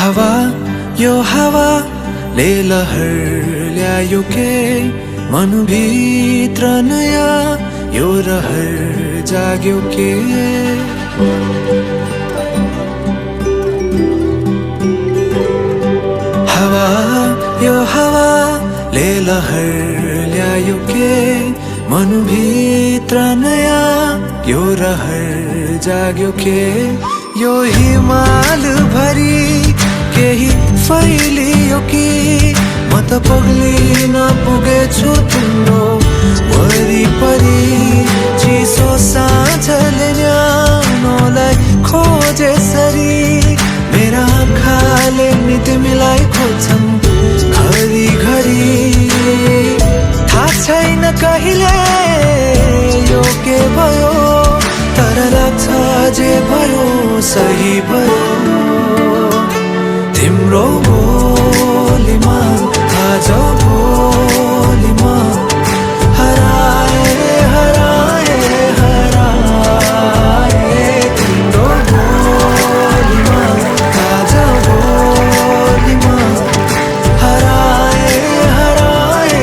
हावा यो हावाले लहर ल्यायो के मनभित्र नयाँ यो रहर जाग्यो के हावा यो हावाले लहर ल्यायो के मनभित्र नयाँ यो रहर जाग्यो के यो हिमाल भरी केही फैलियो कि म त पग्लिन पुगेछु तिम्रो वरिपरि चिसो साँझले न्यानोलाई खोजेसरी मेरा आँखाले नि तिमीलाई खोज्छन् घरिघरि थाहा छैन कहिले यो के भयो तर लाग्छ जे भयो सही भयो तिम्रो बोलीमा आज भोलिमा हराए हराए हराए तिम्रो बोलीमा आज भोलिमा हराए हराए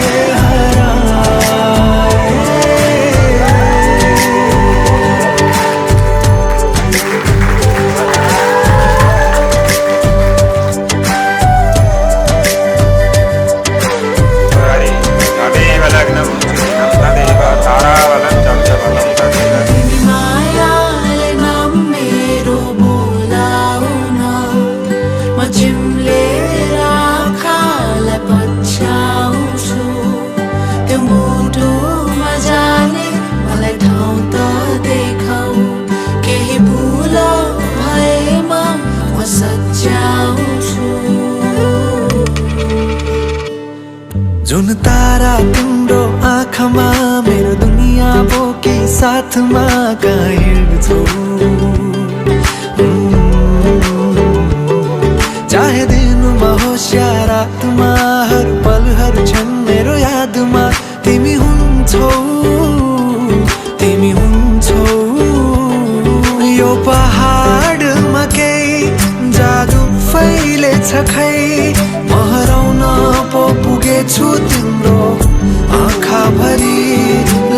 जुन तारा तिम्रो आँखामा मेरो दुनिया बोकी साथमा कहाँ हिँड्छौ चाहे दिनमा होस् या रातमा हर पलहरू छन् मेरो यादमा तिमी हुन्छौ यो पहाडमा केही जादु फैलेछ खै म हराउन पो पुगेछु तिम्रो आँखाभरि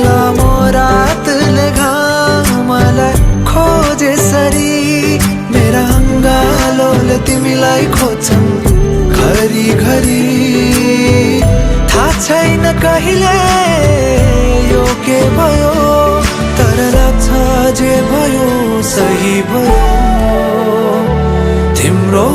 लामो रातले घामलाई खोजेसरी मेरा अङ्गालोले तिमीलाई खोज्छन् घरिघरि थाहा छैन कहिले यो के भयो तर लाग्छ जे भयो सही भयो तिम्रो